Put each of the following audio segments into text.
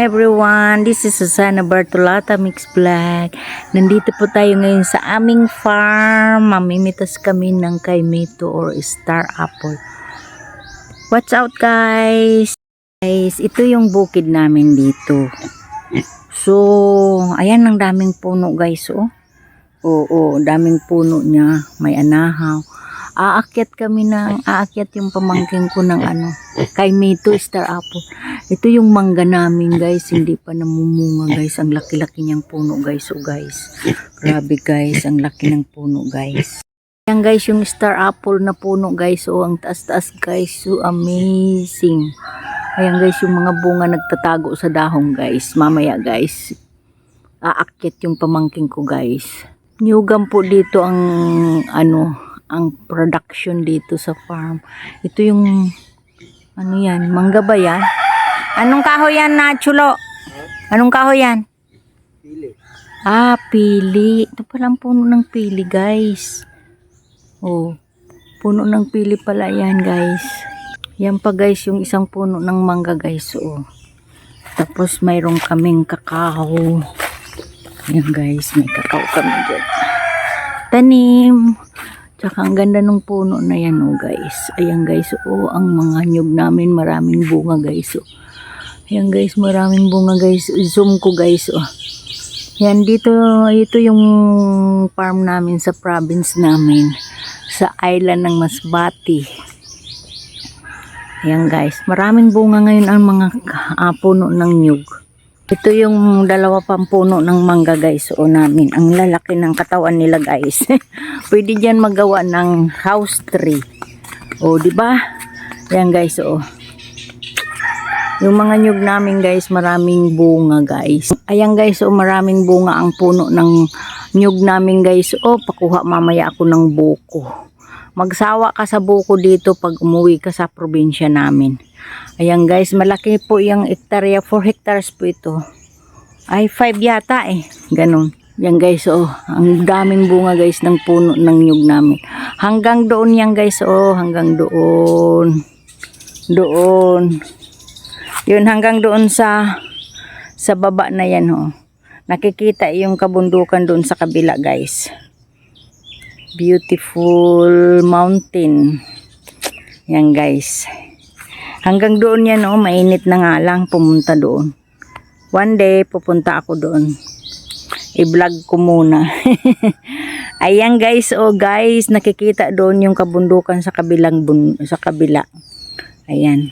everyone, this is Susana Bartolata Mix Vlog. Nandito po tayo ngayon sa aming farm. Mamimitas kami ng kaimito or star apple. Watch out guys! Guys, ito yung bukid namin dito. So, ayan ang daming puno guys. Oo, daming puno niya. May anahaw. Aakyat yung pamangkin ko ng kaimito star apple. Ito yung mangga namin guys, hindi pa namumunga guys. Ang laki-laki niyang puno guys. Grabe guys, ang laki ng puno guys. Ayan guys, yung star apple na puno guys. Ang taas-taas guys, so amazing. Ayan guys, yung mga bunga nagtatago sa dahong guys. Mamaya guys, aakyat yung pamangkin ko guys. Niyugam po dito ang ang production dito sa farm. Ito yung yan, mangga ba yan? Anong kahoy yan na chulo? Anong kahoy yan? Pili. Pili. Ito palang puno ng pili guys. Puno ng pili pala yan guys. Yan pa guys yung isang puno ng mangga guys. Tapos mayroon kaming kakao. Yan guys, may kakao kami dyan. Tanim. Tsaka ang ganda ng puno na yan guys. Ayan guys, ang mga nyug namin maraming bunga guys. Ayan guys, maraming bunga guys. Zoom ko guys. Yan dito, ito yung farm namin sa province namin. Sa island ng Masbate. Ayan guys, maraming bunga ngayon ang mga puno ng nyug. Ito yung dalawa pang puno ng mangga guys namin. Ang lalaki ng katawan nila guys. Pwede diyan magawa ng house tree. Di ba? Yan guys Yung mga nyug namin guys, maraming bunga guys. Ayan guys maraming bunga ang puno ng nyug namin guys. Pakuha mamaya ako ng buko. Magsawa ka sa buko dito pag umuwi ka sa probinsya namin. Ayan guys, malaki po yung hektarya. 4 hectares po ito. Ay 5 yata Ganon. Yan guys ang daming bunga guys ng puno ng nyug namin. Hanggang doon yan guys hanggang doon. Yun hanggang doon sa baba na yan Nakikita yung kabundukan doon sa kabila guys. Beautiful mountain. Yan guys. Hanggang doon yan mainit na nga lang pumunta doon. One day pupunta ako doon. I-vlog ko muna. Ayan guys, guys, nakikita doon yung kabundukan sa kabila. Ayan.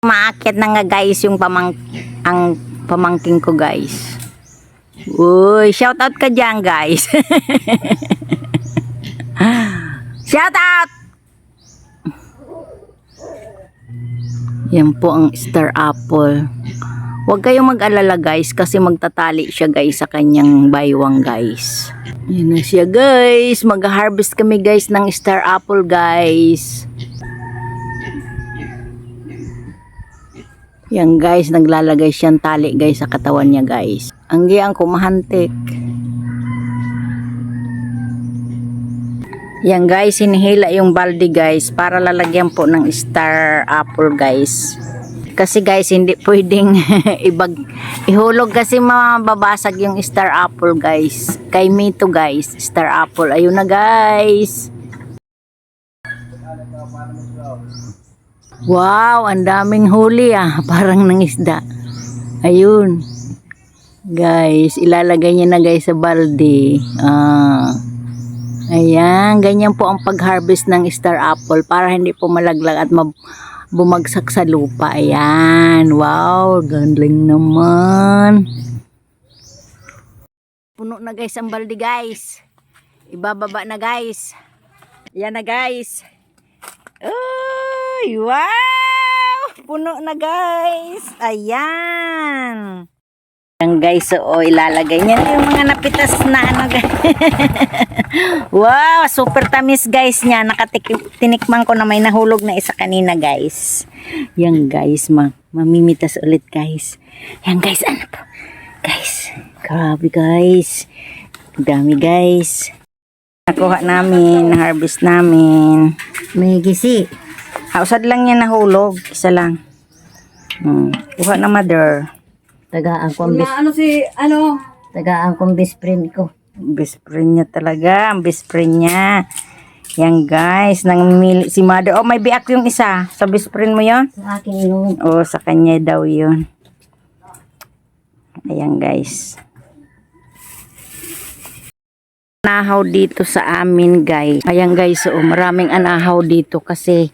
Maakyat na nga guys yung pamangking ko guys. Uy, shout out ka dyan guys. Shout out. Yan po ang star apple. Huwag kayong mag-alala guys kasi magtatali siya guys sa kanyang baywang guys. Yan na siya guys. Mag-harvest kami guys ng star apple guys. Yan guys, naglalagay siyang tali guys sa katawan niya guys. Ang giyang kumahantik. Yan guys, hinihila yung balde guys para lalagyan po ng star apple guys. Kasi guys, hindi pwedeng ihulog kasi mababasag yung star apple guys. Kaimito guys, star apple. Ayun na guys. Wow, ang daming huli parang ng isda. Ayun. Guys, ilalagay niya na guys sa balde. Ayan, ganyan po ang pag-harvest ng star apple para hindi po malaglag at bumagsak sa lupa. Ayan, wow, galing naman. Puno na guys ang balde guys. Ibababa na guys. Ayan na guys. Uy, wow! Puno na guys. Ayan. Ayan guys, ilalagay niya yung mga napitas na guys. Wow, super tamis guys niya. Tinikman ko na may nahulog na isa kanina guys. Yan guys, mamimitas ulit guys. Yan guys, po? Guys, grabe guys. Dami guys. Nakuha namin, na-harvest namin. May gisi. Hausad lang niya nahulog. Isa lang. Kuha na mother. Tagaan ko ang Na ano si, ano? tagaan ko ang best friend ko. Best friend niya talaga. Ang best friend niya. Yan guys. Nangmili si mother. Oh, may biak yung isa. Sa best friend mo yon? Sa akin yung Oh, sa kanya daw yun. Ayan guys. Anahaw dito sa amin guys. Ayan guys. Oh, maraming anahaw dito kasi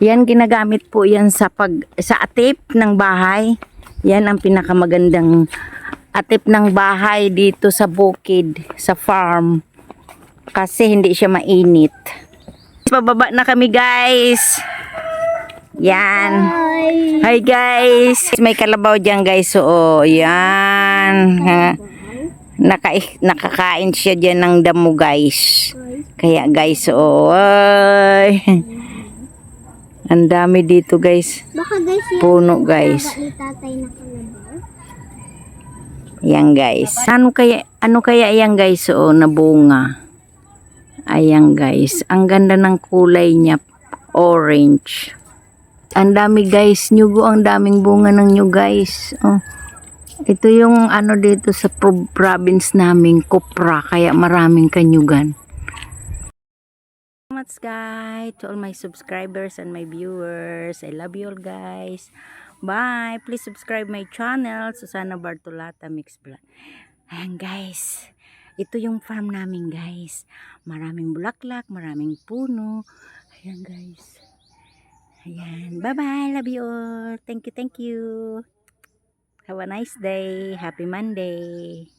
yan ginagamit po yan sa sa atip ng bahay. Yan ang pinakamagandang atip ng bahay dito sa bukid, sa farm. Kasi hindi siya mainit. Pababa na kami guys. Yan. Hi guys. May kalabaw dyan guys. Oo, yan. Ha? Nakakain siya dyan ng damo guys. Kaya guys, oo. Ay. Ang dami dito guys. Baka guys, yung Puno guys. ni tatay na kalabaw. Yan guys. Ano kaya yan guys? Oo, na bunga. Ayan guys. Ang ganda ng kulay niya. Orange. Ang dami guys. Nyugo, ang daming bunga ng nyug guys. Oh. Ito yung ano dito sa province namin, Kopra. Kaya maraming kanyugan. Much guys to all my subscribers and my viewers. I love you all guys. Bye. Please subscribe my channel, Susana Bartolata Mix Vlog. Ayan guys. Ito yung farm namin guys. Maraming bulaklak, maraming puno. Ayan guys. Ayan. Bye bye. Love you all. Thank you, thank you. Have a nice day. Happy Monday.